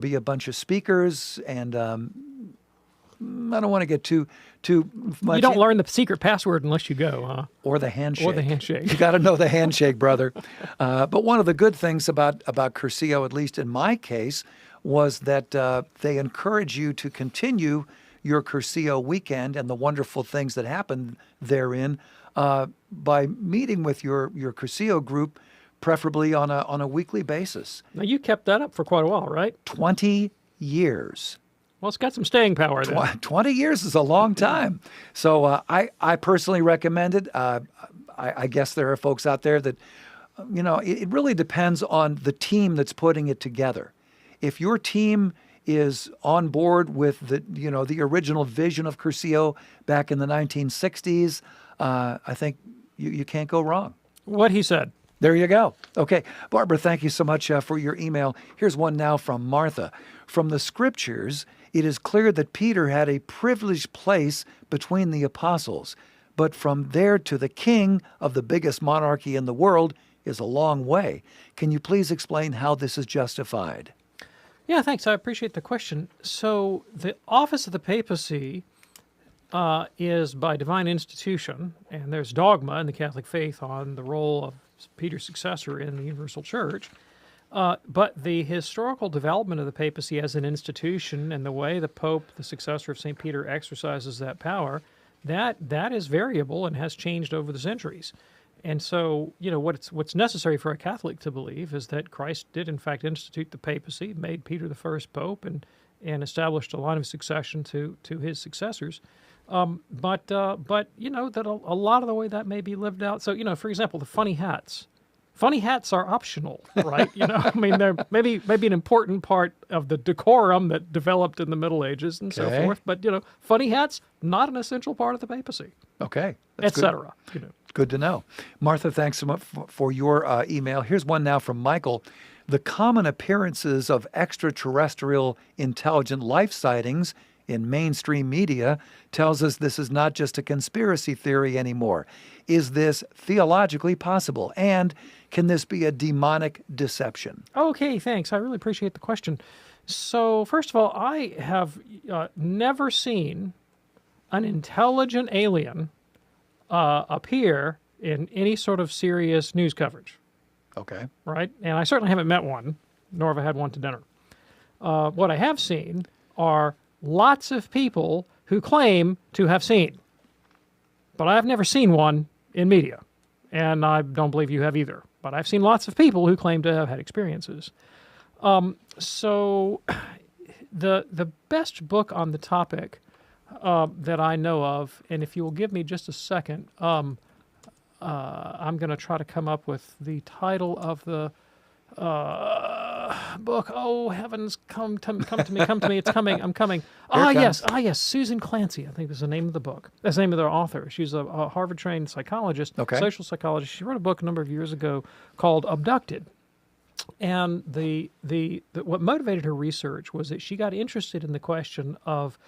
Be a bunch of speakers, and I don't want to get too much. You don't learn the secret password unless you go, huh? Or the handshake. Or the handshake. You got to know the handshake, brother. But one of the good things about Curcio, at least in my case, was that they encourage you to continue your Curcio weekend and the wonderful things that happen therein by meeting with your Curcio group, preferably on a weekly basis. Now, you kept that up for quite a while, right? 20 years. Well, it's got some staying power there. 20 years is a long time. So I personally recommend it. I guess there are folks out there that, it really depends on the team that's putting it together. If your team is on board with the original vision of Curcio back in the 1960s, I think you can't go wrong. What he said. There you go. Okay. Barbara, thank you so much for your email. Here's one now from Martha. From the scriptures, it is clear that Peter had a privileged place between the apostles, but from there to the king of the biggest monarchy in the world is a long way. Can you please explain how this is justified? Yeah, thanks. I appreciate the question. So the office of the papacy is by divine institution, and there's dogma in the Catholic faith on the role of Peter's successor in the universal church. But the historical development of the papacy as an institution and the way the Pope, the successor of St. Peter, exercises that power, that is variable and has changed over the centuries. And so, what's necessary for a Catholic to believe is that Christ did, in fact, institute the papacy, made Peter the first pope, and established a line of succession to his successors. But that a lot of the way that may be lived out. So, for example, the funny hats. Funny hats are optional, right? They're maybe an important part of the decorum that developed in the Middle Ages and so forth. But, funny hats, not an essential part of the papacy. Okay. Etc. Good to know. Martha, thanks so much for your email. Here's one now from Michael. The common appearances of extraterrestrial intelligent life sightings in mainstream media tells us this is not just a conspiracy theory anymore. Is this theologically possible? And can this be a demonic deception? Okay, thanks. I really appreciate the question. So, first of all, I have never seen an intelligent alien appear in any sort of serious news coverage. Okay. Right? And I certainly haven't met one, nor have I had one to dinner. What I have seen are lots of people who claim to have seen. But I've never seen one in media, and I don't believe you have either. But I've seen lots of people who claim to have had experiences. So the best book on the topic that I know of, and if you will give me just a second, I'm going to try to come up with the title of the book. Oh, heavens, come to me, it's coming, I'm coming. Yes, Susan Clancy, I think is the name of the book. That's the name of the author. She's a Harvard-trained psychologist, social psychologist. She wrote a book a number of years ago called Abducted. And what motivated her research was that she got interested in the question of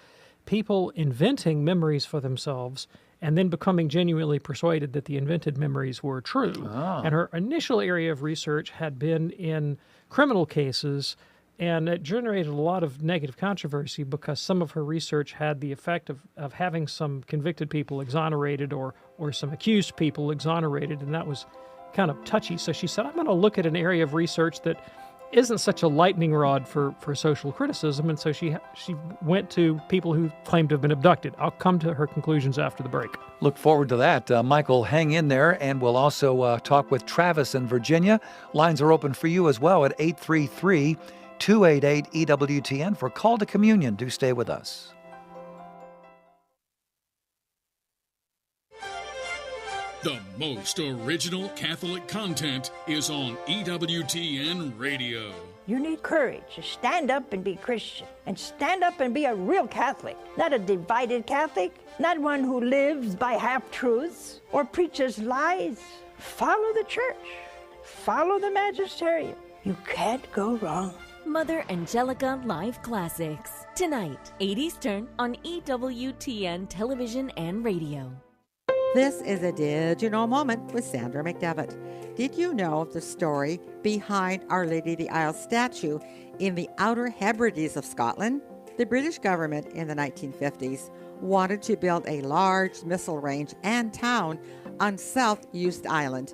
people inventing memories for themselves and then becoming genuinely persuaded that the invented memories were true. And her initial area of research had been in criminal cases, and it generated a lot of negative controversy because some of her research had the effect of having some convicted people exonerated or some accused people exonerated, and that was kind of touchy. So she said, I'm going to look at an area of research that isn't such a lightning rod for social criticism, and so she went to people who claimed to have been abducted. I'll come to her conclusions after the break. Look forward to that. Michael, hang in there, and we'll also talk with Travis in Virginia. Lines are open for you as well at 833-288-EWTN for Call to Communion. Do stay with us. The most original Catholic content is on EWTN Radio. You need courage to stand up and be Christian, and stand up and be a real Catholic, not a divided Catholic, not one who lives by half-truths or preaches lies. Follow the church. Follow the magisterium. You can't go wrong. Mother Angelica Live Classics. Tonight, 8 Eastern on EWTN Television and Radio. This is a Did You Know Moment with Sandra McDevitt. Did you know the story behind Our Lady of the Isles statue In the Outer Hebrides of Scotland, the British government in the 1950s wanted to build a large missile range and town on South Uist Island.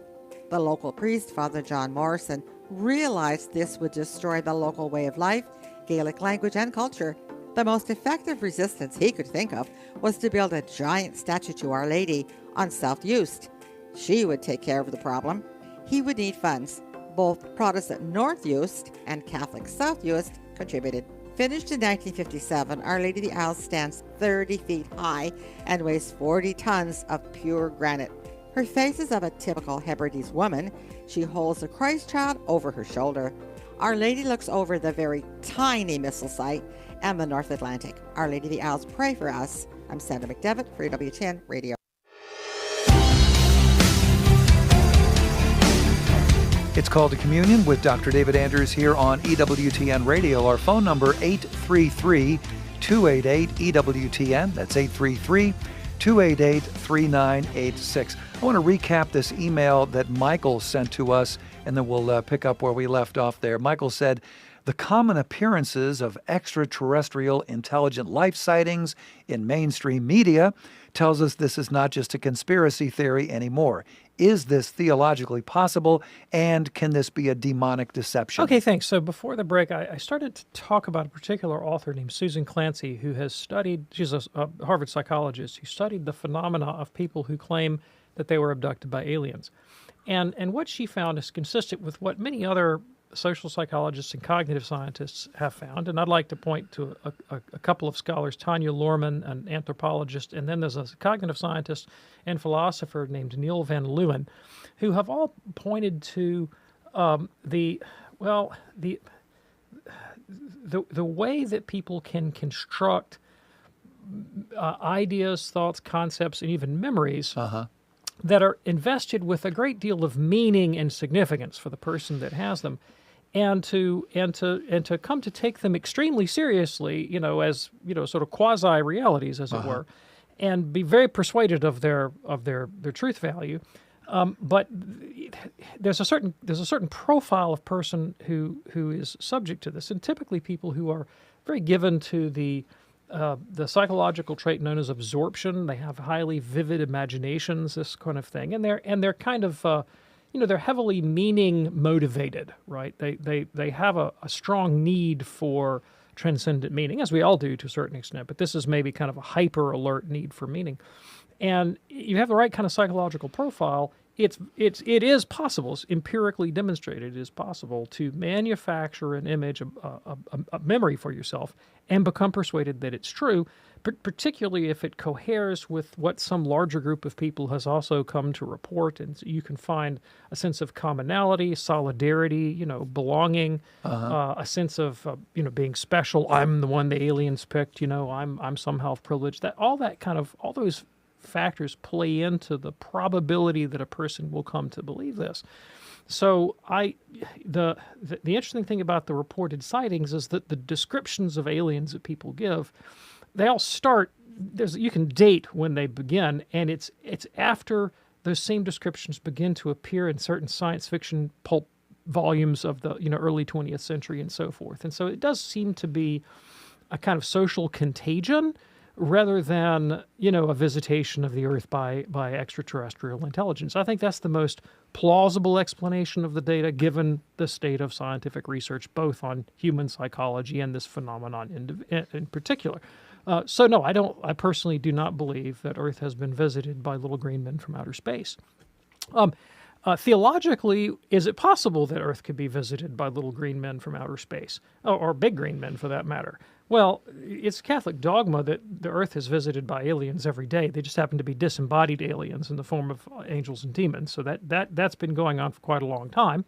The local priest, Father John Morrison, realized this would destroy the local way of life, Gaelic language, and culture. The most effective resistance he could think of was to build a giant statue to Our Lady on South Uist. She would take care of the problem. He would need funds. Both Protestant North Uist and Catholic South Uist contributed. Finished in 1957, Our Lady of the Isles stands 30 feet high and weighs 40 tons of pure granite. Her face is of a typical Hebrides woman. She holds the Christ child over her shoulder. Our Lady looks over the very tiny missile site and the North Atlantic. Our Lady of the Isles, pray for us. I'm Sandra McDevitt for EWTN Radio. It's Called to Communion with Dr. David Anders here on EWTN Radio. Our phone number, 833-288-EWTN. That's 833-288-3986. I want to recap this email that Michael sent to us, and then we'll pick up where we left off there. Michael said, the common appearances of extraterrestrial intelligent life sightings in mainstream media tells us this is not just a conspiracy theory anymore. Is this theologically possible, and can this be a demonic deception? Okay, thanks. So before the break, I started to talk about a particular author named Susan Clancy, who has studied, she's a Harvard psychologist, who studied the phenomena of people who claim that they were abducted by aliens. And what she found is consistent with what many other social psychologists and cognitive scientists have found. And I'd like to point to a couple of scholars, Tanya Luhrmann, an anthropologist, and then there's a cognitive scientist and philosopher named Neil Van Leeuwen, who have all pointed to the way that people can construct ideas, thoughts, concepts, and even memories that are invested with a great deal of meaning and significance for the person that has them, and to come to take them extremely seriously, as sort of quasi realities, as it were, and be very persuaded of their truth value. But there's a certain profile of person who is subject to this, and typically people who are very given to the psychological trait known as absorption. They have highly vivid imaginations, this kind of thing, and they're kind of they're heavily meaning motivated, right? They have a strong need for transcendent meaning, as we all do to a certain extent, but this is maybe kind of a hyper alert need for meaning. And you have the right kind of psychological profile, it is possible, it's empirically demonstrated, it is possible to manufacture an image, a memory for yourself, and become persuaded that it's true, particularly if it coheres with what some larger group of people has also come to report, and you can find a sense of commonality, solidarity, belonging, a sense of being special. I'm the one the aliens picked. I'm somehow privileged. All those factors play into the probability that a person will come to believe this. So the interesting thing about the reported sightings is that the descriptions of aliens that people give, they all start, you can date when they begin, and it's after those same descriptions begin to appear in certain science fiction pulp volumes of the early 20th century and so forth. And so it does seem to be a kind of social contagion rather than, a visitation of the Earth by extraterrestrial intelligence. I think that's the most plausible explanation of the data, given the state of scientific research, both on human psychology and this phenomenon in particular. So no, I personally do not believe that Earth has been visited by little green men from outer space. Theologically, is it possible that Earth could be visited by little green men from outer space, or big green men for that matter? Well, it's Catholic dogma that the Earth is visited by aliens every day. They just happen to be disembodied aliens in the form of angels and demons. So that's been going on for quite a long time.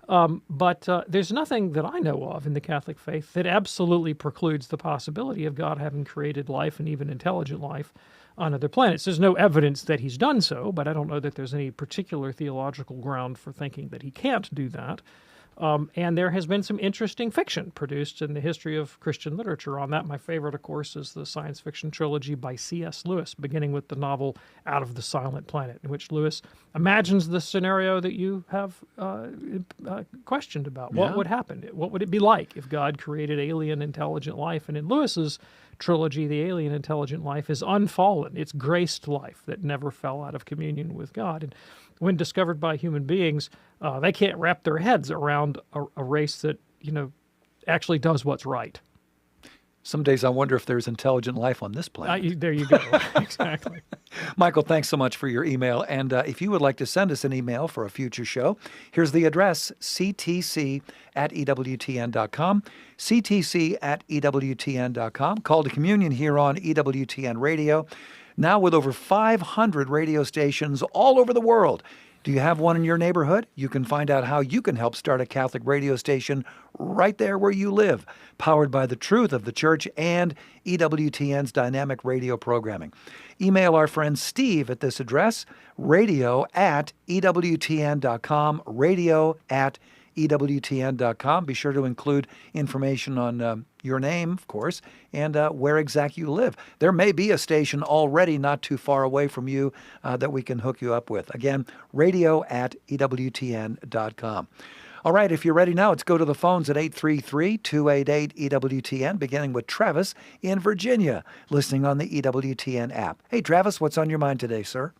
But there's nothing that I know of in the Catholic faith that absolutely precludes the possibility of God having created life, and even intelligent life, on other planets. There's no evidence that he's done so, but I don't know that there's any particular theological ground for thinking that he can't do that. And there has been some interesting fiction produced in the history of Christian literature on that. My favorite, of course, is the science fiction trilogy by C.S. Lewis, beginning with the novel Out of the Silent Planet, in which Lewis imagines the scenario that you have questioned about. What would happen? What would it be like if God created alien intelligent life? And in Lewis's trilogy, the alien intelligent life is unfallen. It's graced life that never fell out of communion with God. And when discovered by human beings, they can't wrap their heads around a race that, actually does what's right. Some days I wonder if there's intelligent life on this planet. There you go. Exactly. Michael, thanks so much for your email. And if you would like to send us an email for a future show, here's the address, ctc@ewtn.com, ctc@ewtn.com. Call to Communion here on EWTN Radio. Now with over 500 radio stations all over the world. Do you have one in your neighborhood? You can find out how you can help start a Catholic radio station right there where you live, powered by the truth of the church and EWTN's dynamic radio programming. Email our friend Steve at this address, radio@ewtn.com, radio@ewtn.com. Be sure to include information on your name, of course, and where exactly you live. There may be a station already not too far away from you that we can hook you up with. Again, radio@ewtn.com. All right, if you're ready now, let's go to the phones at 833-288-EWTN, beginning with Travis in Virginia, listening on the EWTN app. Hey, Travis, what's on your mind today, sir?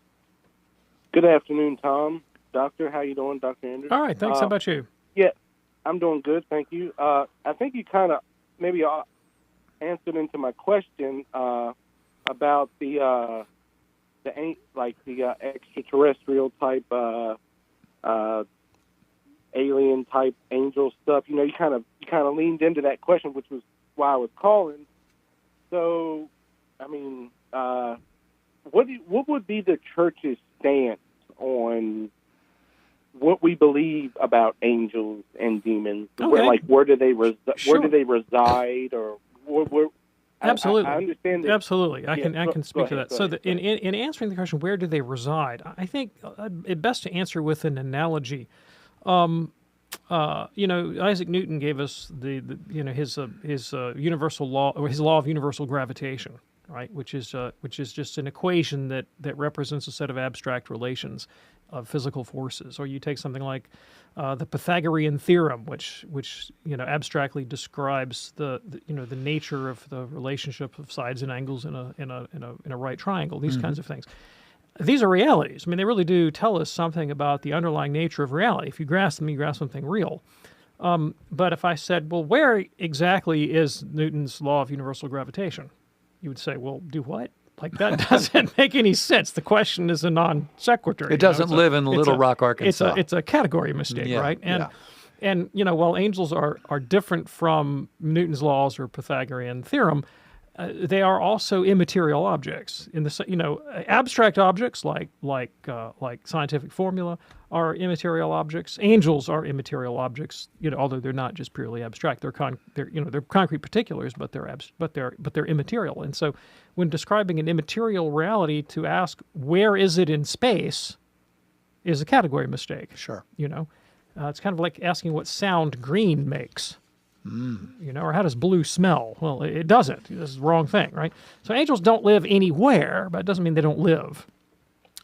Good afternoon, Tom. Doctor, how you doing, Dr. Andrews? All right, thanks. How about you? Yeah, I'm doing good, thank you. I think you kind of maybe answered into my question about the extraterrestrial type, alien type angel stuff. You kind of leaned into that question, which was why I was calling. So, I mean, what would be the church's stance on what we believe about angels and demons? Okay. Where do they reside, or where? Absolutely, I understand that. Absolutely, I can speak to that. So, ahead. in answering the question, where do they reside? I think it best to answer with an analogy. Isaac Newton gave us his universal law, or his law of universal gravitation, right? Which is just an equation that represents a set of abstract relations of physical forces. Or you take something like the Pythagorean theorem, which abstractly describes the nature of the relationship of sides and angles in a right triangle. These kinds of things. These are realities. I mean, they really do tell us something about the underlying nature of reality. If you grasp them, you grasp something real. But if I said, well, where exactly is Newton's law of universal gravitation? You would say, well, do what? That doesn't make any sense. The question is a non sequitur. It doesn't live in Little Rock, Arkansas. It's a category mistake, right? And while angels are different from Newton's laws or Pythagorean theorem, they are also immaterial objects. In the abstract objects like scientific formula are immaterial objects. Angels are immaterial objects. Although they're not just purely abstract. They're concrete particulars, but they're immaterial. And so, when describing an immaterial reality, to ask where is it in space is a category mistake. Sure. It's kind of like asking what sound green makes. Or how does blue smell? Well, it doesn't. This is the wrong thing, right? So angels don't live anywhere, but it doesn't mean they don't live,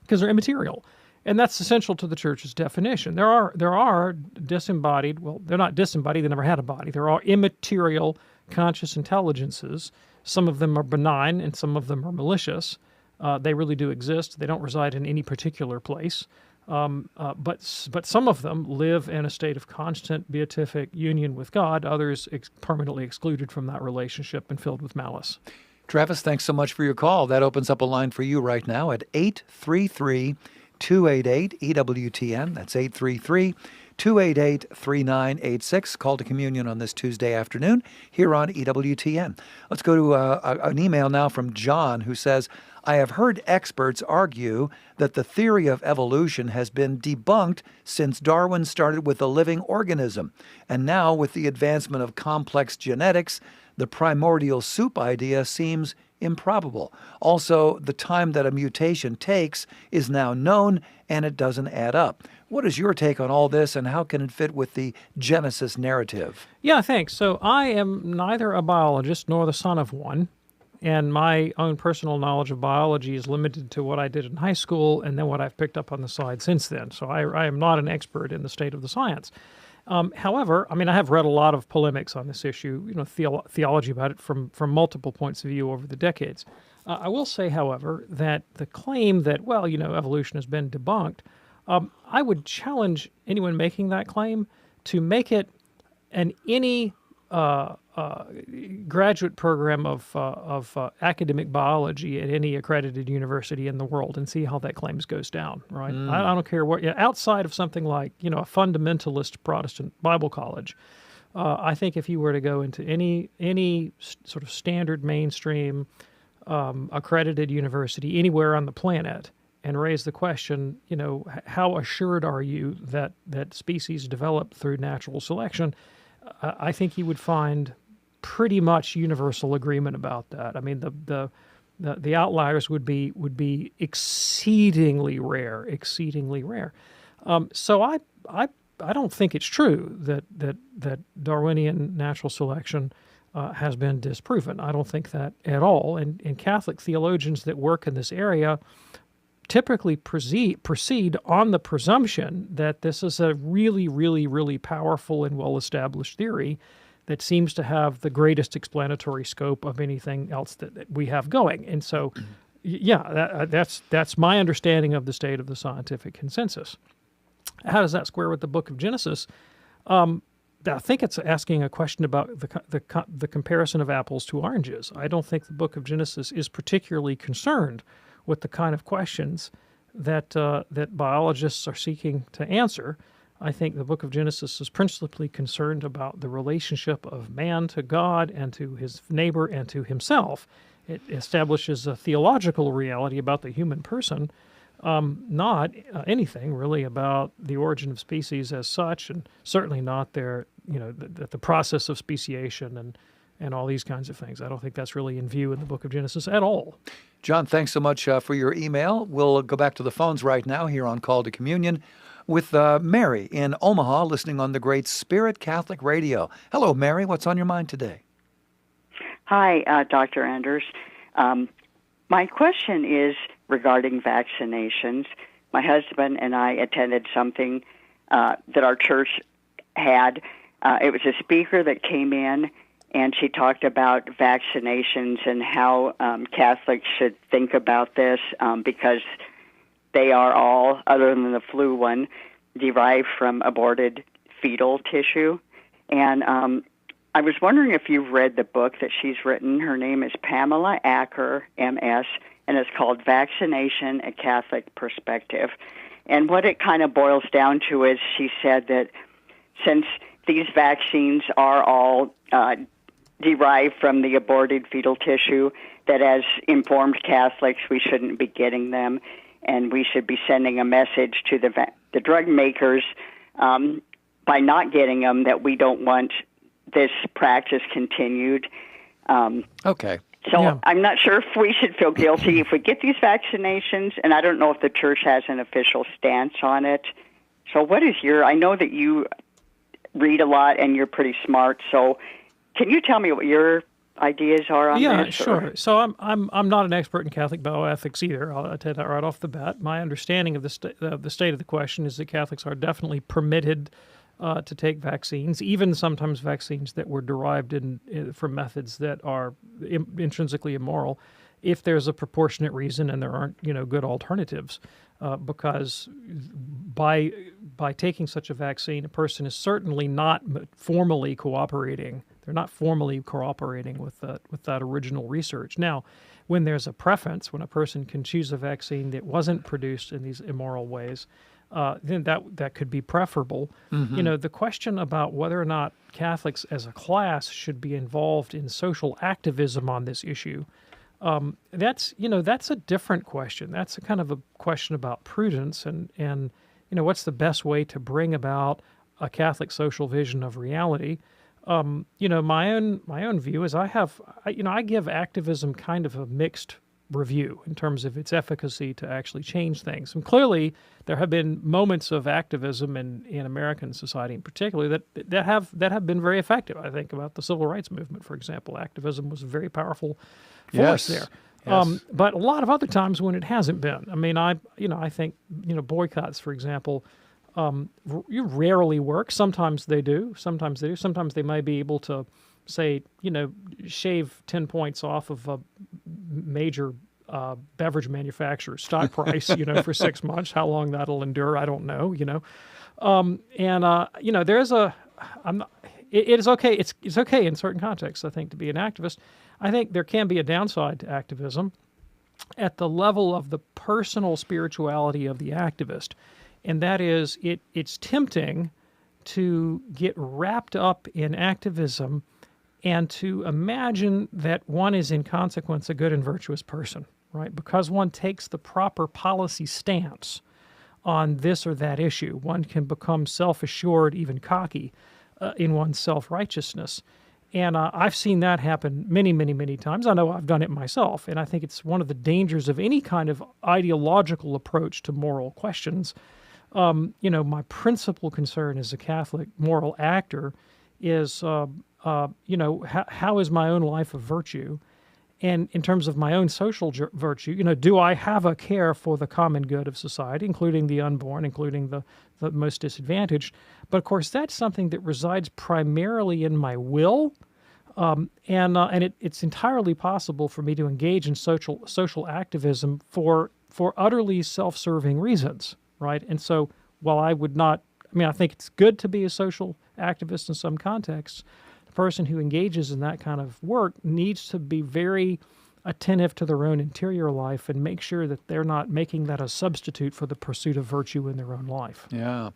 because they're immaterial. And that's essential to the church's definition. There are disembodied, well, they're not disembodied, they never had a body. There are immaterial conscious intelligences. Some of them are benign and some of them are malicious. They really do exist. They don't reside in any particular place. But some of them live in a state of constant beatific union with God, others permanently excluded from that relationship and filled with malice. Travis, thanks so much for your call. That opens up a line for you right now at 833-288-EWTN. That's 833-288-3986. Call to Communion on this Tuesday afternoon here on EWTN. Let's go to an email now from John, who says, I have heard experts argue that the theory of evolution has been debunked since Darwin started with a living organism. And now, with the advancement of complex genetics, the primordial soup idea seems improbable. Also, the time that a mutation takes is now known, and it doesn't add up. What is your take on all this, and how can it fit with the Genesis narrative? Yeah, thanks. So I am neither a biologist nor the son of one, and my own personal knowledge of biology is limited to what I did in high school and then what I've picked up on the side since then. So I am not an expert in the state of the science. However, I mean, I have read a lot of polemics on this issue, theology about it from multiple points of view over the decades. I will say, however, that the claim that, evolution has been debunked, I would challenge anyone making that claim to make it any graduate program of academic biology at any accredited university in the world and see how that claims goes down, right? I don't care what, outside of something like, a fundamentalist Protestant Bible college, I think if you were to go into any sort of standard mainstream accredited university anywhere on the planet and raise the question, how assured are you that species develop through natural selection? I think you would find pretty much universal agreement about that. I mean, the outliers would be exceedingly rare. So I don't think it's true that Darwinian natural selection has been disproven. I don't think that at all. And Catholic theologians that work in this area typically proceed on the presumption that this is a really, really, really powerful and well-established theory that seems to have the greatest explanatory scope of anything else that we have going. And so, that's my understanding of the state of the scientific consensus. How does that square with the Book of Genesis? I think it's asking a question about the comparison of apples to oranges. I don't think the Book of Genesis is particularly concerned with the kind of questions that biologists are seeking to answer. I think the Book of Genesis is principally concerned about the relationship of man to God and to his neighbor and to himself. It establishes a theological reality about the human person, not anything really about the origin of species as such, and certainly not the process of speciation and all these kinds of things. I don't think that's really in view in the Book of Genesis at all. John, thanks so much for your email. We'll go back to the phones right now here on Call to Communion with Mary in Omaha, listening on the great Spirit Catholic Radio. Hello, Mary. What's on your mind today? Hi, Dr. Anders. My question is regarding vaccinations. My husband and I attended something that our church had. It was a speaker that came in, and she talked about vaccinations and how Catholics should think about this because they are all, other than the flu one, derived from aborted fetal tissue. And I was wondering if you've read the book that she's written. Her name is Pamela Acker, M.S., and it's called Vaccination, A Catholic Perspective. And what it kind of boils down to is she said that since these vaccines are all derived from the aborted fetal tissue, that as informed Catholics, we shouldn't be getting them, and we should be sending a message to the drug makers by not getting them that we don't want this practice continued. Okay. So Yeah. I'm not sure if we should feel guilty if we get these vaccinations, and I don't know if the church has an official stance on it. So what is I know that you read a lot and you're pretty smart, so can you tell me what your ideas are on this? Yeah, sure. So I'm not an expert in Catholic bioethics either. I'll tell you that right off the bat. My understanding of the state of the question is that Catholics are definitely permitted to take vaccines, even sometimes vaccines that were derived from methods that are intrinsically immoral, if there's a proportionate reason and there aren't good alternatives. Because by taking such a vaccine, a person is certainly not formally cooperating. They're not formally cooperating with that original research. Now, when there's a preference, when a person can choose a vaccine that wasn't produced in these immoral ways, then that could be preferable. Mm-hmm. The question about whether or not Catholics as a class should be involved in social activism on this issue, that's a different question. That's a kind of a question about prudence and what's the best way to bring about a Catholic social vision of reality. My own view is I give activism kind of a mixed review in terms of its efficacy to actually change things. And clearly, there have been moments of activism in American society in particular that have been very effective. I think about the civil rights movement, for example. Activism was a very powerful force there. Yes. But a lot of other times when it hasn't been. I mean, I think boycotts, for example, rarely work. Sometimes they do. Sometimes they may be able to say, shave 10 points off of a major beverage manufacturer's stock price, for 6 months. How long that'll endure, I don't know. It is okay. It's okay in certain contexts, I think, to be an activist. I think there can be a downside to activism at the level of the personal spirituality of the activist. And that is, it's tempting to get wrapped up in activism and to imagine that one is in consequence a good and virtuous person, right? Because one takes the proper policy stance on this or that issue, one can become self-assured, even cocky, in one's self-righteousness. And I've seen that happen many, many, many times. I know I've done it myself, and I think it's one of the dangers of any kind of ideological approach to moral questions. My principal concern as a Catholic moral actor is, how is my own life of virtue? And in terms of my own social virtue, do I have a care for the common good of society, including the unborn, including the most disadvantaged? But of course, that's something that resides primarily in my will, and it's entirely possible for me to engage in social activism for utterly self-serving reasons, right? And so, while I think it's good to be a social activist in some contexts, the person who engages in that kind of work needs to be very attentive to their own interior life and make sure that they're not making that a substitute for the pursuit of virtue in their own life. Yeah.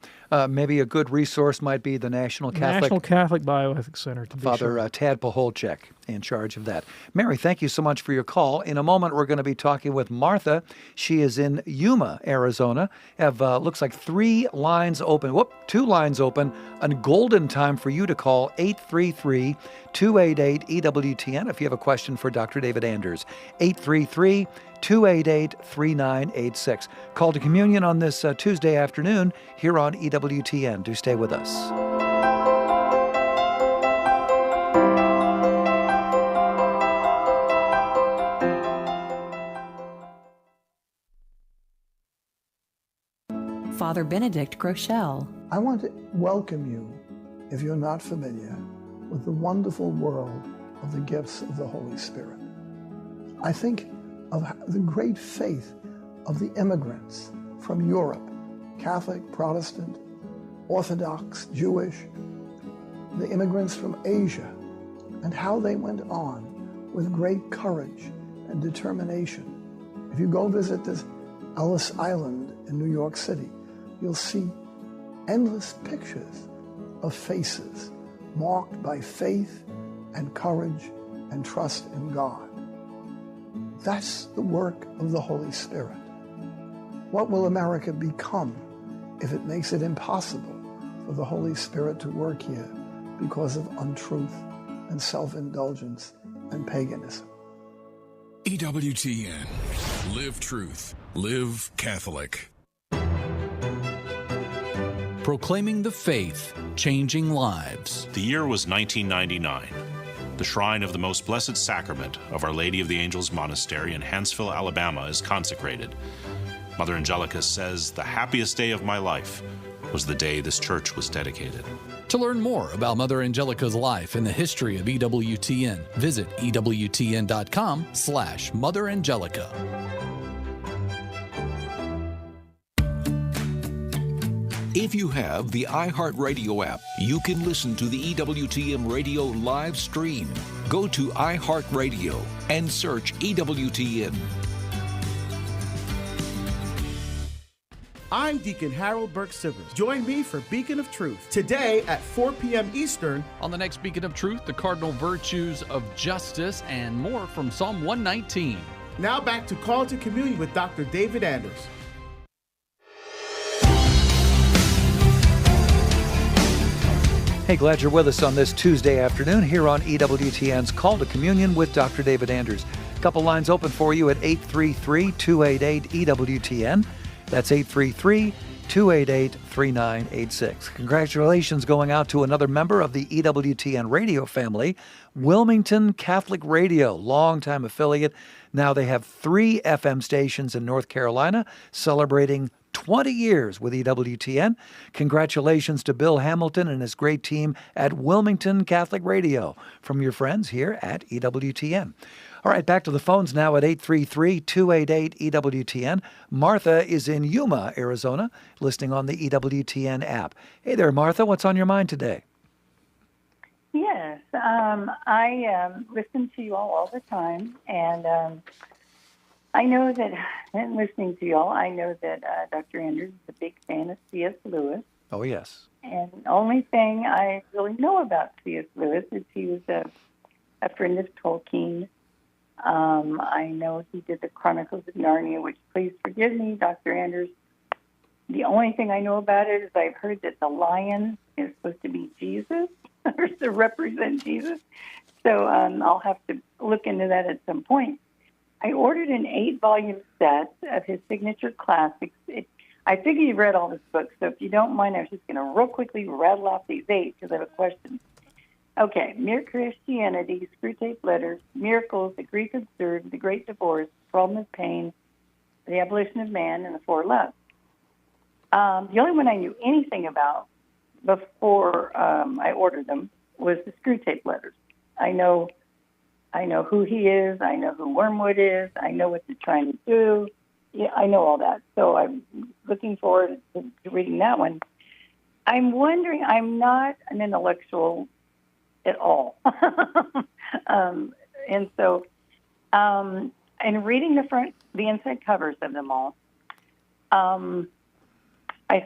Maybe a good resource might be the National Catholic Bioethics Center. Father Tad Pacholczyk in charge of that. Mary, thank you so much for your call. In a moment, we're going to be talking with Martha. She is in Yuma, Arizona. Have looks like 3 lines open. 2 lines open. A golden time for you to call 833-288-EWTN if you have a question for Dr. David Anders. 833-288-3986. Call to communion on this Tuesday afternoon here on EWTN. Do stay with us. Father Benedict Groeschel. I want to welcome you, if you're not familiar, with the wonderful world of the gifts of the Holy Spirit. I think of the great faith of the immigrants from Europe, Catholic, Protestant, Orthodox, Jewish, the immigrants from Asia, and how they went on with great courage and determination. If you go visit this Ellis Island in New York City, you'll see endless pictures of faces marked by faith and courage and trust in God. That's the work of the Holy Spirit. What will America become if it makes it impossible for the Holy Spirit to work here because of untruth and self-indulgence and paganism? EWTN. Live truth. Live Catholic. Proclaiming the faith, changing lives. The year was 1999. The shrine of the Most Blessed Sacrament of Our Lady of the Angels Monastery in Hanceville, Alabama is consecrated. Mother Angelica says the happiest day of my life was the day this church was dedicated. To learn more about Mother Angelica's life and the history of EWTN, visit EWTN.com/Mother Angelica. If you have the iHeartRadio app, you can listen to the EWTN Radio live stream. Go to iHeartRadio and search EWTN. I'm Deacon Harold Burke-Sivers. Join me for Beacon of Truth today at 4 p.m. Eastern. On the next Beacon of Truth, the cardinal virtues of justice and more from Psalm 119. Now back to Call to Communion with Dr. David Anders. Hey, glad you're with us on this Tuesday afternoon here on EWTN's Call to Communion with Dr. David Anders. A couple lines open for you at 833-288-EWTN. That's 833-288-3986. Congratulations going out to another member of the EWTN radio family, Wilmington Catholic Radio, longtime affiliate. Now they have 3 FM stations in North Carolina, celebrating 20 years with EWTN. Congratulations to Bill Hamilton and his great team at Wilmington Catholic Radio from your friends here at EWTN. All right, back to the phones now at 833-288-EWTN. Martha is in Yuma, Arizona, listening on the EWTN app. Hey there, Martha. What's on your mind today? Yes, I listen to you all the time, and I know that, in listening to you all, I know that Dr. Anders is a big fan of C.S. Lewis. Oh, yes. And the only thing I really know about C.S. Lewis is he was a friend of Tolkien. I know he did the Chronicles of Narnia, which, please forgive me, Dr. Anders. The only thing I know about it is I've heard that the lion is supposed to be Jesus, or to represent Jesus. So I'll have to look into that at some point. I ordered an 8-volume set of his signature classics. I figure you've read all his books, so if you don't mind, I was just going to real quickly rattle off these 8 because I have a question. Okay, Mere Christianity, Screwtape Letters, Miracles, The Grief Observed, The Great Divorce, Problem of Pain, The Abolition of Man, and The Four Loves. The only one I knew anything about before I ordered them was the Screwtape Letters. I know who he is. I know who Wormwood is. I know what they're trying to do. Yeah, I know all that. So I'm looking forward to reading that one. I'm wondering, I'm not an intellectual at all. And so in reading the inside covers of them all, I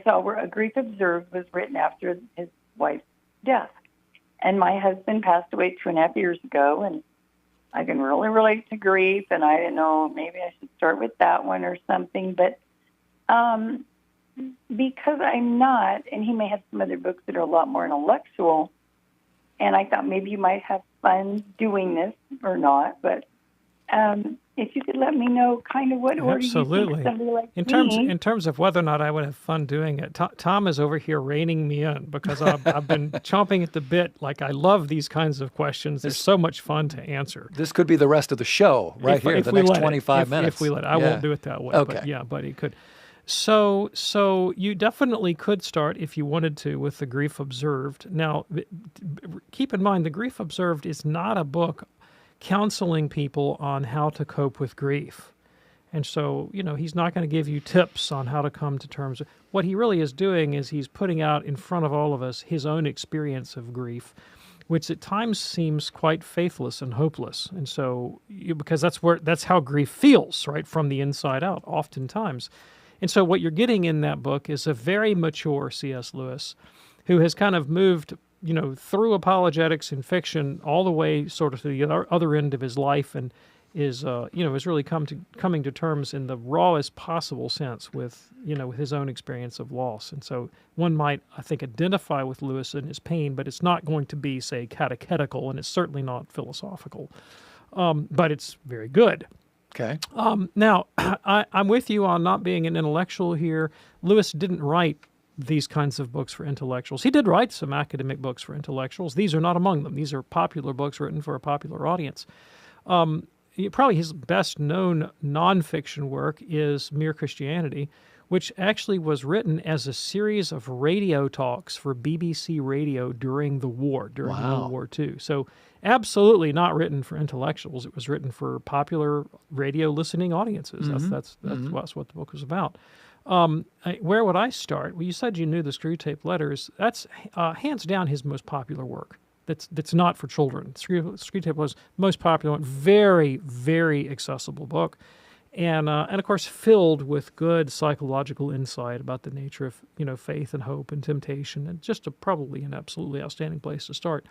saw where A Grief Observed was written after his wife's death. And my husband passed away 2.5 years ago, and I can really relate to grief, and I didn't know, maybe I should start with that one or something. But because I'm not, and he may have some other books that are a lot more intellectual, and I thought maybe you might have fun doing this or not, but if you could let me know kind of what order you think somebody like in terms of whether or not I would have fun doing it, Tom is over here reining me in because I've been chomping at the bit. Like, I love these kinds of questions. They're so much fun to answer. This could be the rest of the show right here, the next 25 minutes. If we let it. I won't do it that way. Okay. But he could. So you definitely could start, if you wanted to, with The Grief Observed. Now, keep in mind, The Grief Observed is not a book counseling people on how to cope with grief. And so, he's not going to give you tips on how to come to terms. What he really is doing is he's putting out in front of all of us his own experience of grief, which at times seems quite faithless and hopeless. And so, because that's how grief feels, right, from the inside out, oftentimes. And so what you're getting in that book is a very mature C.S. Lewis who has kind of moved through apologetics and fiction all the way sort of to the other end of his life, and is really coming to terms in the rawest possible sense with his own experience of loss. And so one might, I think, identify with Lewis and his pain, but it's not going to be, say, catechetical, and it's certainly not philosophical. But it's very good. Okay. Now, I'm with you on not being an intellectual here. Lewis didn't write these kinds of books for intellectuals. He did write some academic books for intellectuals. These are not among them. These are popular books written for a popular audience. Probably his best-known nonfiction work is Mere Christianity, which actually was written as a series of radio talks for BBC Radio during the war, during World War II. So absolutely not written for intellectuals. It was written for popular radio listening audiences. That's what the book was about. Where would I start? Well, you said you knew the Screwtape Letters. That's hands down his most popular work. That's not for children. Screwtape was most popular one. Very, very accessible book, and of course filled with good psychological insight about the nature of faith and hope and temptation, and just probably an absolutely outstanding place to start.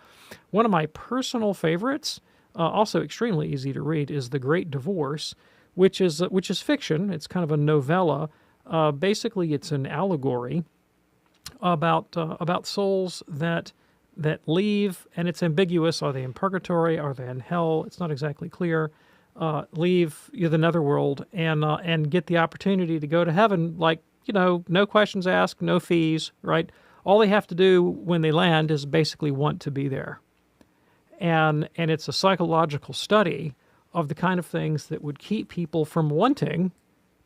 One of my personal favorites, also extremely easy to read, is The Great Divorce, which is fiction. It's kind of a novella. Basically, it's an allegory about souls that leave, and it's ambiguous. Are they in purgatory? Are they in hell? It's not exactly clear. leave the netherworld and get the opportunity to go to heaven, like, no questions asked, no fees, right? All they have to do when they land is basically want to be there. And it's a psychological study of the kind of things that would keep people from wanting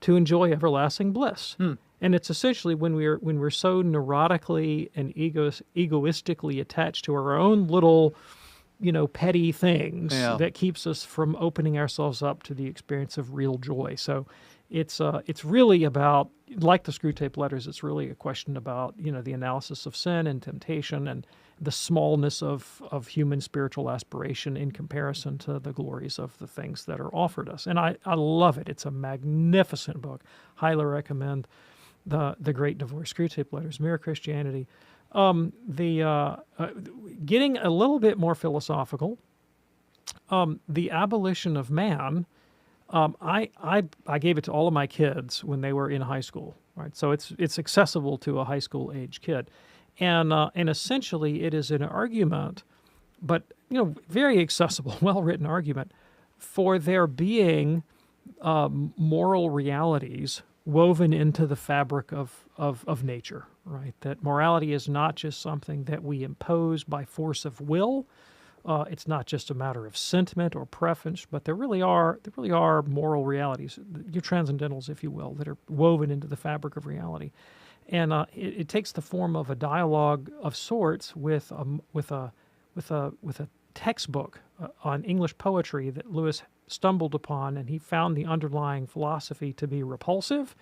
to enjoy everlasting bliss. And it's essentially when we're so neurotically and egoistically attached to our own little, petty things that keeps us from opening ourselves up to the experience of real joy. So it's really about, like the Screwtape Letters, it's really a question about, the analysis of sin and temptation and the smallness of human spiritual aspiration in comparison to the glories of the things that are offered us. And I love it. It's a magnificent book. Highly recommend the Great Divorce, Screwtape Letters, Mere Christianity. Getting a little bit more philosophical, The Abolition of Man, I gave it to all of my kids when they were in high school, right? So it's accessible to a high school age kid. And essentially it is an argument, but, very accessible, well-written argument for there being moral realities woven into the fabric of nature, right? That morality is not just something that we impose by force of will. It's not just a matter of sentiment or preference, but there really are moral realities, your transcendentals, if you will, that are woven into the fabric of reality. And it takes the form of a dialogue of sorts with a textbook on English poetry that Lewis stumbled upon, and he found the underlying philosophy to be repulsive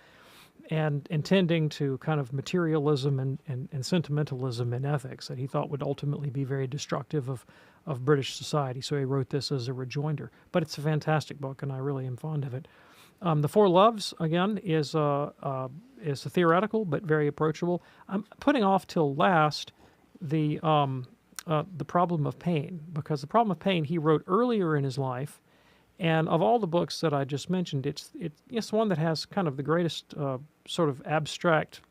and intending to kind of materialism and sentimentalism in ethics that he thought would ultimately be very destructive of British society. So he wrote this as a rejoinder. But it's a fantastic book, and I really am fond of it. The Four Loves, again, is a theoretical but very approachable. I'm putting off till last the Problem of Pain, because the Problem of Pain he wrote earlier in his life, and of all the books that I just mentioned, it's one that has kind of the greatest sort of abstract,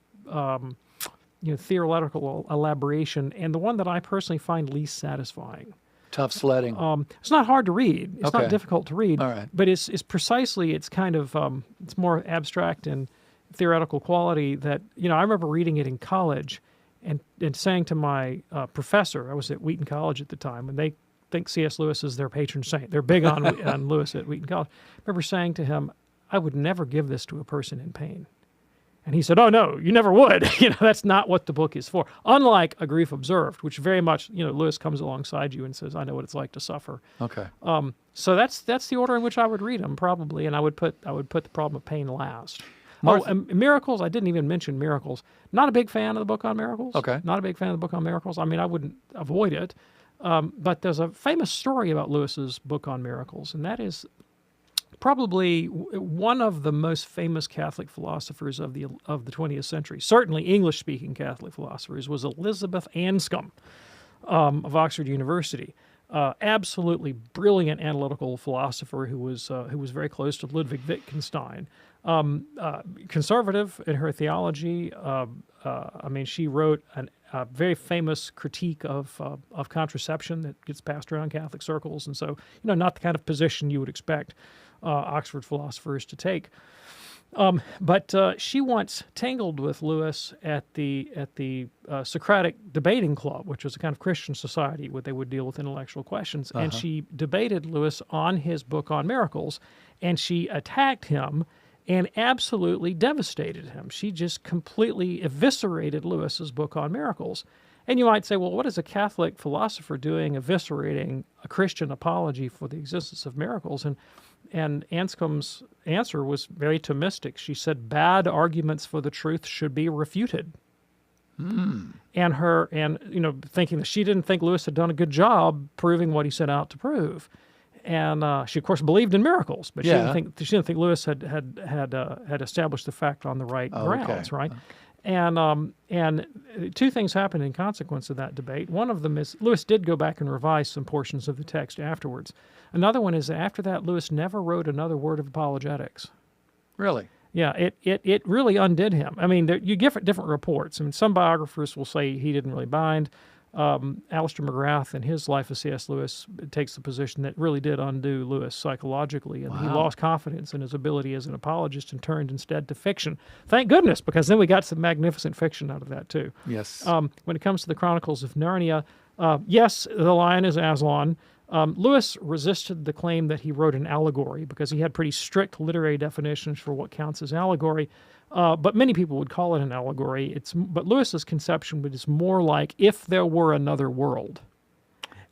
theoretical elaboration, and the one that I personally find least satisfying. Tough sledding. It's not hard to read. It's Okay. not difficult to read. All right. But it's precisely, it's kind of, it's more abstract and theoretical quality that, I remember reading it in college and saying to my professor, I was at Wheaton College at the time, and they think C.S. Lewis is their patron saint. They're big on Lewis at Wheaton College. I remember saying to him, I would never give this to a person in pain. And he said, oh, no, you never would. That's not what the book is for. Unlike A Grief Observed, which very much, Lewis comes alongside you and says, I know what it's like to suffer. Okay. So that's the order in which I would read them, probably, and I would put The Problem of Pain last. And Miracles, I didn't even mention Miracles. Not a big fan of the book on miracles. Okay. Not a big fan of the book on miracles. I mean, I wouldn't avoid it. But there's a famous story about Lewis's book on miracles, and that is probably one of the most famous Catholic philosophers of the 20th century. Certainly English-speaking Catholic philosophers was Elizabeth Anscombe of Oxford University. Absolutely brilliant analytical philosopher who was very close to Ludwig Wittgenstein. Conservative in her theology. She wrote a very famous critique of contraception that gets passed around Catholic circles, and so not the kind of position you would expect Oxford philosophers to take. But she once tangled with Lewis at the Socratic Debating Club, which was a kind of Christian society where they would deal with intellectual questions, and she debated Lewis on his book on miracles, and she attacked him and absolutely devastated him. She just completely eviscerated Lewis's book on miracles. And you might say, well, what is a Catholic philosopher doing eviscerating a Christian apology for the existence of miracles? And Anscombe's answer was very Thomistic. She said, bad arguments for the truth should be refuted. And thinking that she didn't think Lewis had done a good job proving what he set out to prove. And she, of course, believed in miracles, but she didn't think Lewis had established the fact on the right grounds, right? Okay. And two things happened in consequence of that debate. One of them is Lewis did go back and revise some portions of the text afterwards. Another one is that after that, Lewis never wrote another word of apologetics. Really? Yeah, it really undid him. I mean, you get different reports. I mean, some biographers will say he didn't really bind. Alistair McGrath, in his Life of C.S. Lewis, takes the position that really did undo Lewis psychologically, and he lost confidence in his ability as an apologist and turned instead to fiction. Thank goodness, because then we got some magnificent fiction out of that too. Yes. When it comes to the Chronicles of Narnia, yes, the lion is Aslan. Lewis resisted the claim that he wrote an allegory because he had pretty strict literary definitions for what counts as allegory. But many people would call it an allegory. But Lewis's conception is more like if there were another world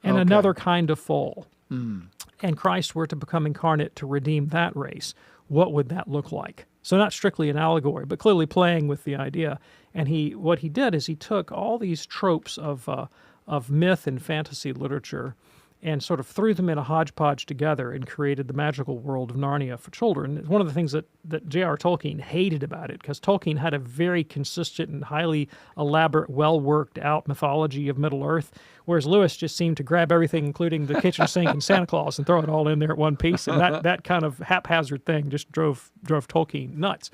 and another kind of fall, and Christ were to become incarnate to redeem that race, what would that look like? So not strictly an allegory, but clearly playing with the idea. And what he did is he took all these tropes of myth and fantasy literature and sort of threw them in a hodgepodge together and created the magical world of Narnia for children. It's one of the things that J.R. Tolkien hated about it, because Tolkien had a very consistent and highly elaborate, well-worked-out mythology of Middle-earth, whereas Lewis just seemed to grab everything, including the kitchen sink and Santa Claus, and throw it all in there at one piece, and that kind of haphazard thing just drove Tolkien nuts.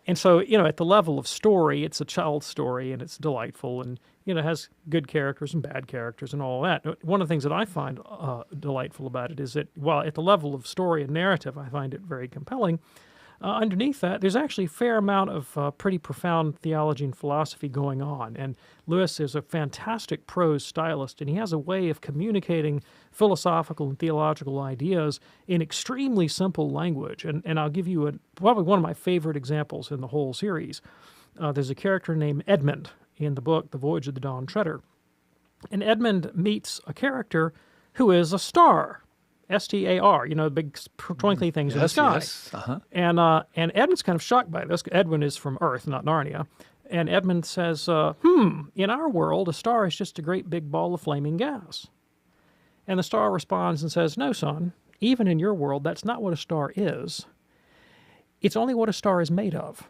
And so, at the level of story, it's a child's story, and it's delightful, and, has good characters and bad characters and all that. One of the things that I find delightful about it is that, while at the level of story and narrative, I find it very compelling, underneath that, there's actually a fair amount of pretty profound theology and philosophy going on. And Lewis is a fantastic prose stylist, and he has a way of communicating philosophical and theological ideas in extremely simple language. And I'll give you probably one of my favorite examples in the whole series. There's a character named Edmund in the book, The Voyage of the Dawn Treader. And Edmund meets a character who is a star. S-T-A-R, the big twinkly things in the sky. Yes. Uh-huh. And Edmund's kind of shocked by this. Edwin is from Earth, not Narnia. And Edmund says, in our world, a star is just a great big ball of flaming gas. And the star responds and says, no, son, even in your world, that's not what a star is. It's only what a star is made of.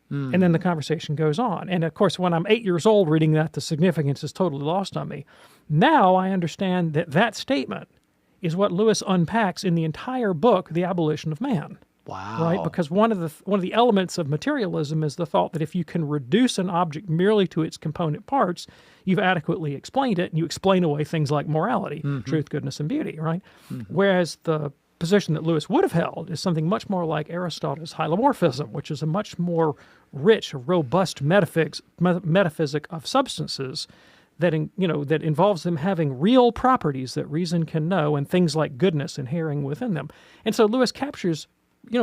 And then the conversation goes on. And of course, when I'm 8 years old reading that, the significance is totally lost on me. Now I understand that statement is what Lewis unpacks in the entire book, The Abolition of Man. Wow. Right? Because one of the elements of materialism is the thought that if you can reduce an object merely to its component parts, you've adequately explained it, and you explain away things like morality, truth, goodness, and beauty, right? Whereas the position that Lewis would have held is something much more like Aristotle's hylomorphism, which is a much more rich, robust metaphysic of substances that involves them having real properties that reason can know, and things like goodness inhering within them. And so Lewis captures,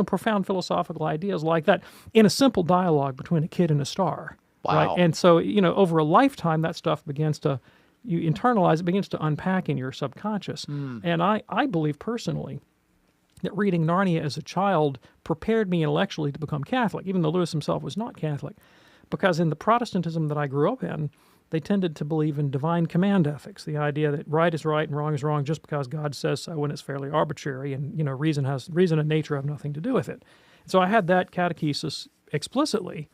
profound philosophical ideas like that in a simple dialogue between a kid and a star. Wow. Right? And so, over a lifetime, that stuff you internalize, it begins to unpack in your subconscious. And I believe personally that reading Narnia as a child prepared me intellectually to become Catholic, even though Lewis himself was not Catholic. Because in the Protestantism that I grew up in, they tended to believe in divine command ethics, the idea that right is right and wrong is wrong just because God says so, when it's fairly arbitrary, and reason and nature have nothing to do with it. So I had that catechesis explicitly.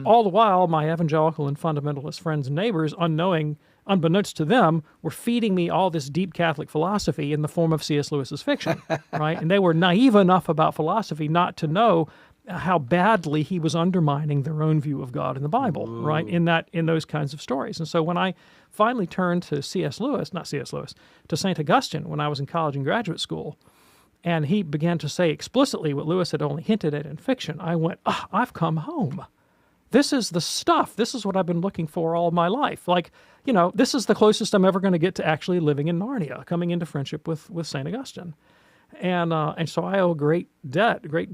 All the while, my evangelical and fundamentalist friends and neighbors, unbeknownst to them, were feeding me all this deep Catholic philosophy in the form of C.S. Lewis's fiction, right? And they were naive enough about philosophy not to know how badly he was undermining their own view of God in the Bible, right? In those kinds of stories. And so when I finally turned to to St. Augustine when I was in college and graduate school, and he began to say explicitly what Lewis had only hinted at in fiction, I went, I've come home. This is the stuff. This is what I've been looking for all my life. This is the closest I'm ever going to get to actually living in Narnia, coming into friendship with St. Augustine. And so I owe great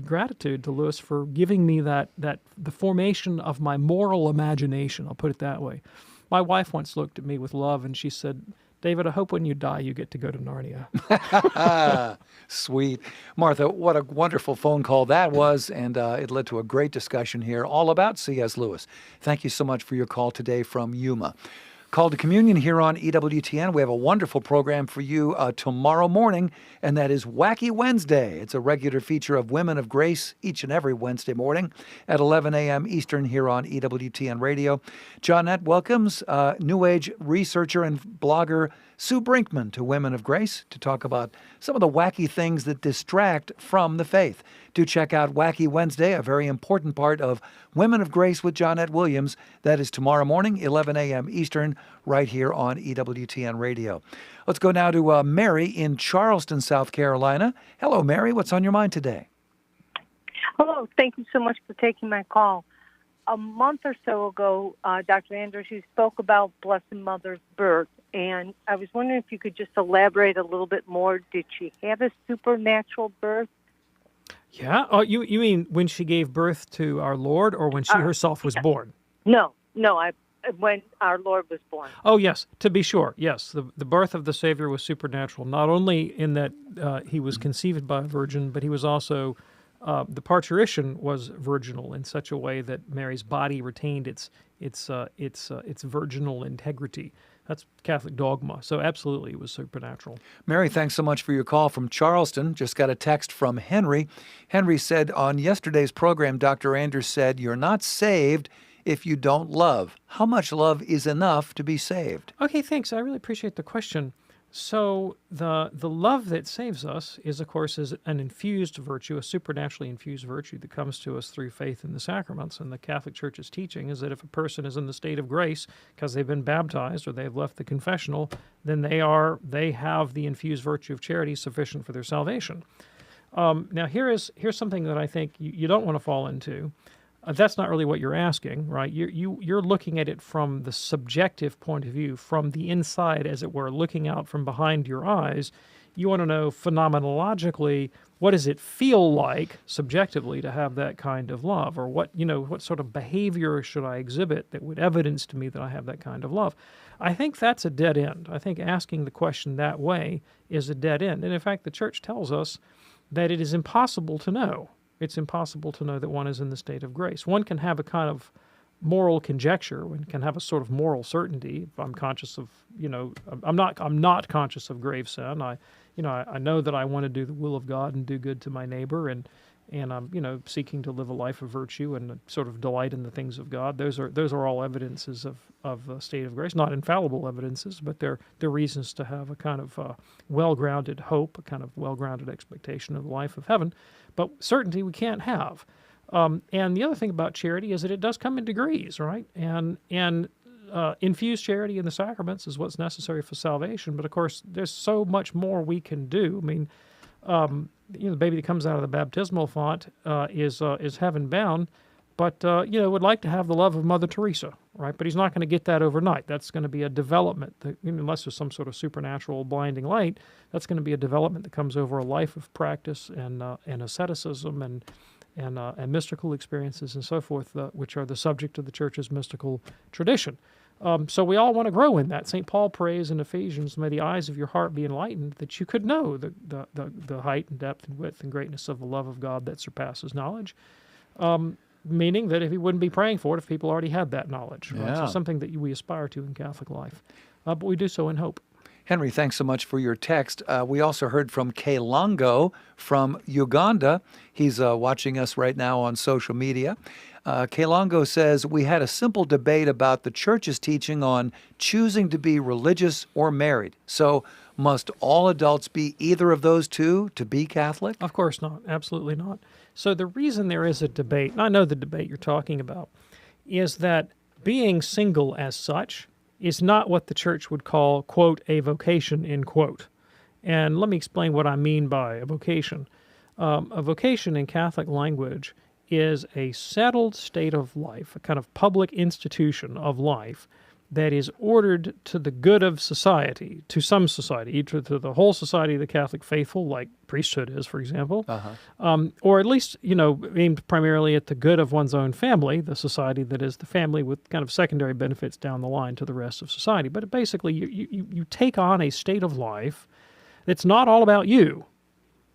gratitude to Lewis for giving me the formation of my moral imagination, I'll put it that way. My wife once looked at me with love and she said, David, I hope when you die you get to go to Narnia. Sweet. Martha, what a wonderful phone call that was, and it led to a great discussion here all about C.S. Lewis. Thank you so much for your call today from Yuma. Call to Communion here on EWTN. We have a wonderful program for you tomorrow morning, and that is Wacky Wednesday. It's a regular feature of Women of Grace each and every Wednesday morning at 11 a.m. Eastern here on EWTN Radio. Johnette welcomes New Age researcher and blogger Sue Brinkman to Women of Grace to talk about some of the wacky things that distract from the faith. Do check out Wacky Wednesday, a very important part of Women of Grace with Johnnette Williams. That is tomorrow morning, 11 a.m. Eastern, right here on EWTN Radio. Let's go now to Mary in Charleston, South Carolina. Hello, Mary. What's on your mind today? Hello. Thank you so much for taking my call. A month or so ago, Dr. Andrews, you spoke about Blessed Mother's birth, and I was wondering if you could just elaborate a little bit more. Did she have a supernatural birth? Yeah. Oh, you mean when she gave birth to our Lord, or when she herself was born? No, when our Lord was born. Oh, yes, to be sure. Yes, the birth of the Savior was supernatural, not only in that he was conceived by a virgin, but he was also, the parturition was virginal in such a way that Mary's body retained its virginal integrity. That's Catholic dogma. So absolutely, it was supernatural. Mary, thanks so much for your call from Charleston. Just got a text from Henry. Henry said, on yesterday's program, Dr. Andrews said, you're not saved if you don't love. How much love is enough to be saved? Okay, thanks. I really appreciate the question. So the love that saves us is, of course, an infused virtue, a supernaturally infused virtue that comes to us through faith in the sacraments. And the Catholic Church's teaching is that if a person is in the state of grace because they've been baptized or they've left the confessional, then they have the infused virtue of charity sufficient for their salvation. Now, here's something that I think you don't want to fall into. That's not really what you're asking, right? You're looking at it from the subjective point of view, from the inside, as it were, looking out from behind your eyes. You want to know phenomenologically, what does it feel like subjectively to have that kind of love, or what sort of behavior should I exhibit that would evidence to me that I have that kind of love? I think that's a dead end. I think asking the question that way is a dead end. And in fact, the Church tells us that it is impossible to know. It's impossible to know that one is in the state of grace. One can have a kind of moral conjecture. One can have a sort of moral certainty. If I'm conscious of, I'm not conscious of grave sin. I know that I want to do the will of God and do good to my neighbor, and I'm, seeking to live a life of virtue and sort of delight in the things of God. Those are all evidences of a state of grace, not infallible evidences, but they're reasons to have a kind of well-grounded hope, a kind of well-grounded expectation of the life of heaven. But certainty we can't have. And the other thing about charity is that it does come in degrees, right? And infused charity in the sacraments is what's necessary for salvation. But of course, there's so much more we can do. I mean, the baby that comes out of the baptismal font is heaven bound, but would like to have the love of Mother Teresa, right? But he's not going to get that overnight. That's going to be a development that, unless there's some sort of supernatural blinding light. That's going to be a development that comes over a life of practice and asceticism and mystical experiences and so forth, which are the subject of the Church's mystical tradition. So we all want to grow in that. St. Paul prays in Ephesians, may the eyes of your heart be enlightened, that you could know the height and depth and width and greatness of the love of God that surpasses knowledge. Meaning that if he wouldn't be praying for it if people already had that knowledge. Right? Yeah. So something that we aspire to in Catholic life. But we do so in hope. Henry, thanks so much for your text. We also heard from Kalongo from Uganda. He's watching us right now on social media. Kalongo says, we had a simple debate about the Church's teaching on choosing to be religious or married. So must all adults be either of those two to be Catholic? Of course not. Absolutely not. So the reason there is a debate, and I know the debate you're talking about, is that being single as such is not what the Church would call, quote, a vocation, end quote. And let me explain what I mean by a vocation. A vocation in Catholic language is a settled state of life, a kind of public institution of life that is ordered to the good of society, to some society, either to the whole society of the Catholic faithful, like priesthood is, for example, or at least, aimed primarily at the good of one's own family, the society that is the family with kind of secondary benefits down the line to the rest of society. But basically, you take on a state of life that's not all about you,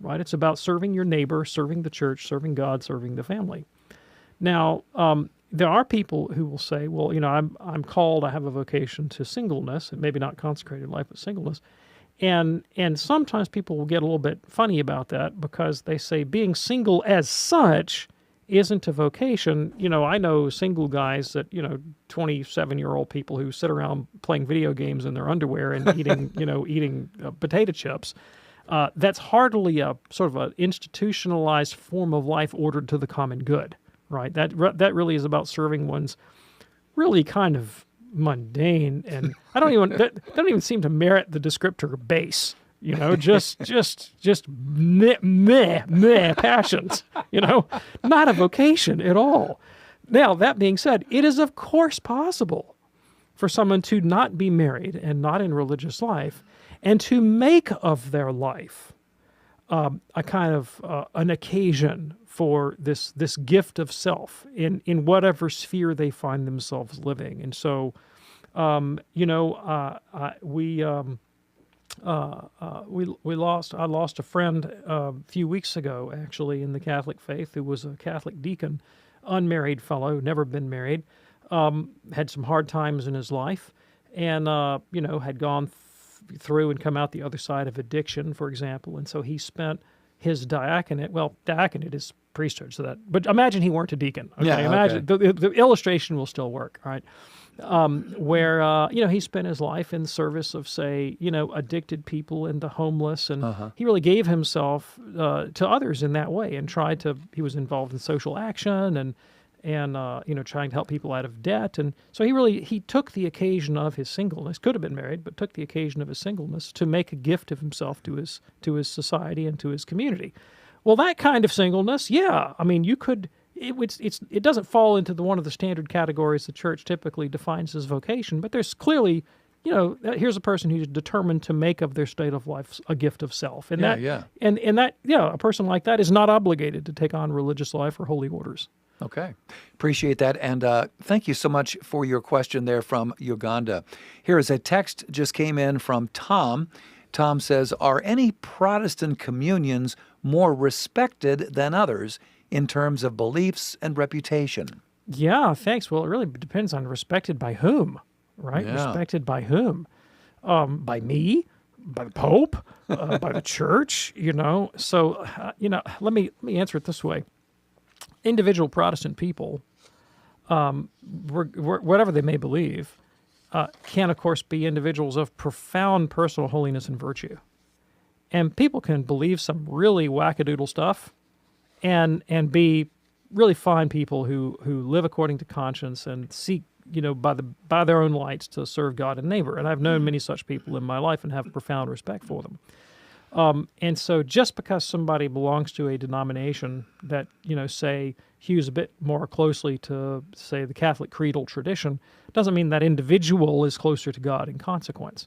right? It's about serving your neighbor, serving the Church, serving God, serving the family. Now, there are people who will say, well, I'm called, I have a vocation to singleness, and maybe not consecrated life, but singleness. And sometimes people will get a little bit funny about that because they say being single as such isn't a vocation. I know single guys that 27-year-old people who sit around playing video games in their underwear and eating potato chips. That's hardly a sort of an institutionalized form of life ordered to the common good, right? That really is about serving one's really kind of mundane, and that don't even seem to merit the descriptor base. Just meh passions. Not a vocation at all. Now, that being said, it is of course possible for someone to not be married and not in religious life, and to make of their life a kind of an occasion for this gift of self in whatever sphere they find themselves living. And so, I lost a friend a few weeks ago, actually, in the Catholic faith, who was a Catholic deacon, unmarried fellow, never been married, had some hard times in his life, and had gone through and come out the other side of addiction, for example. And so he spent his diaconate. Well, diaconate is priesthood, so that. But imagine he weren't a deacon. Okay? Yeah, imagine the illustration will still work, right? Where he spent his life in service of, say, addicted people and the homeless, and he really gave himself to others in that way, and he was involved in social action and trying to help people out of debt. And so he took the occasion of his singleness, could have been married, but took the occasion of his singleness to make a gift of himself to his society and to his community. Well, that kind of singleness, yeah, I mean, you could. It doesn't fall into one of the standard categories the church typically defines as vocation, but there's clearly, here's a person who's determined to make of their state of life a gift of self, and a person like that is not obligated to take on religious life or holy orders. Okay. Appreciate that. And thank you so much for your question there from Uganda. Here is a text just came in from Tom. Tom says, are any Protestant communions more respected than others in terms of beliefs and reputation? Yeah, thanks. Well, it really depends on respected by whom, right? Yeah. Respected by whom? By me? By the Pope? By the church? So, let me answer it this way. Individual Protestant people, whatever they may believe, can, of course, be individuals of profound personal holiness and virtue. And people can believe some really wackadoodle stuff and be really fine people who live according to conscience and seek, by their own lights to serve God and neighbor. And I've known many such people in my life and have profound respect for them. And so just because somebody belongs to a denomination that, say, hews a bit more closely to, say, the Catholic creedal tradition, doesn't mean that individual is closer to God in consequence.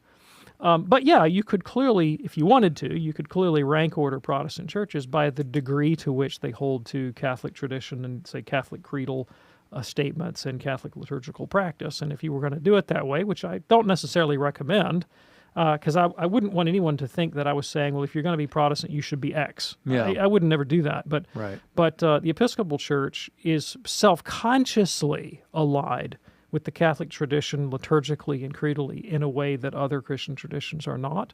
But yeah, you could clearly, if you wanted to, you could clearly rank order Protestant churches by the degree to which they hold to Catholic tradition and, say, Catholic creedal statements and Catholic liturgical practice. And if you were going to do it that way, which I don't necessarily recommend, because I wouldn't want anyone to think that I was saying, well, if you're going to be Protestant, you should be X. Yeah. I would never do that. But the Episcopal Church is self-consciously allied with the Catholic tradition liturgically and creedally in a way that other Christian traditions are not.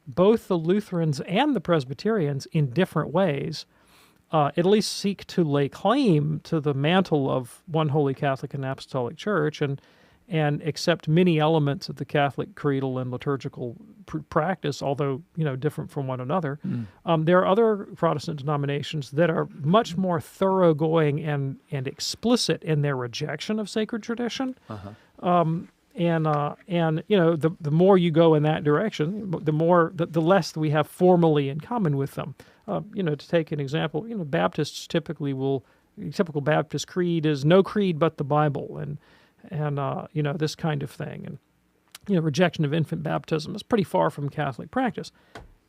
Both the Lutherans and the Presbyterians, in different ways, at least seek to lay claim to the mantle of one holy Catholic and Apostolic Church and accept many elements of the Catholic creedal and liturgical practice, although different from one another. There are other Protestant denominations that are much more thoroughgoing and explicit in their rejection of sacred tradition. The more you go in that direction, the less we have formally in common with them. To take an example, Baptists typical Baptist creed is no creed but the Bible, and this kind of thing. And, rejection of infant baptism is pretty far from Catholic practice.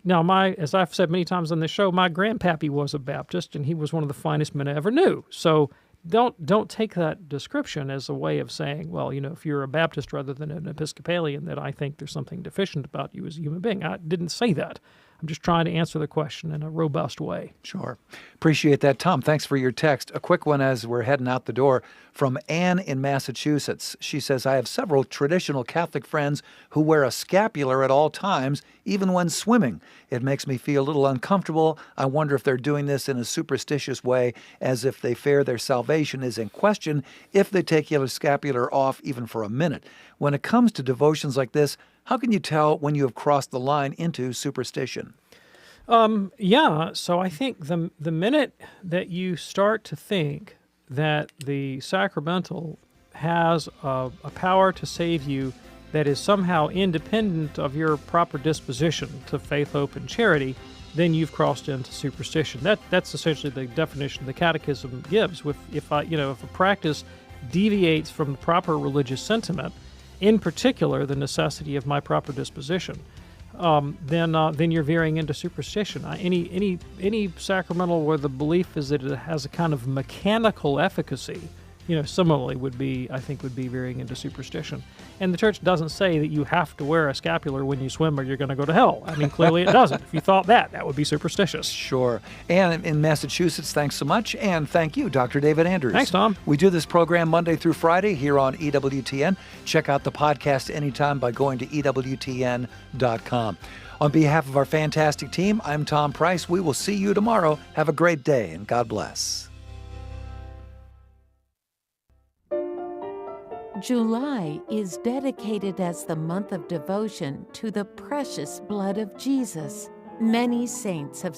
Now, as I've said many times on this show, my grandpappy was a Baptist, and he was one of the finest men I ever knew. So don't take that description as a way of saying, well, if you're a Baptist rather than an Episcopalian, that I think there's something deficient about you as a human being. I didn't say that. I'm just trying to answer the question in a robust way. Sure. Appreciate that, Tom. Thanks for your text. A quick one as we're heading out the door from Anne in Massachusetts. She says, I have several traditional Catholic friends who wear a scapular at all times, even when swimming. It makes me feel a little uncomfortable. I wonder if they're doing this in a superstitious way, as if they fear their salvation is in question if they take the scapular off even for a minute. When it comes to devotions like this, how can you tell when you have crossed the line into superstition? So I think the minute that you start to think that the sacramental has a power to save you that is somehow independent of your proper disposition to faith, hope, and charity, then you've crossed into superstition. That's essentially the definition the Catechism gives. If a practice deviates from the proper religious sentiment, in particular the necessity of my proper disposition, then you're veering into superstition. Any sacramental where the belief is that it has a kind of mechanical efficacy, similarly would be veering into superstition. And the Church doesn't say that you have to wear a scapular when you swim or you're going to go to hell. I mean, clearly it doesn't. If you thought that would be superstitious. Sure. And in Massachusetts, thanks so much. And thank you, Dr. David Anders. Thanks, Tom. We do this program Monday through Friday here on EWTN. Check out the podcast anytime by going to EWTN.com. On behalf of our fantastic team, I'm Tom Price. We will see you tomorrow. Have a great day, and God bless. July is dedicated as the month of devotion to the precious blood of Jesus. Many saints have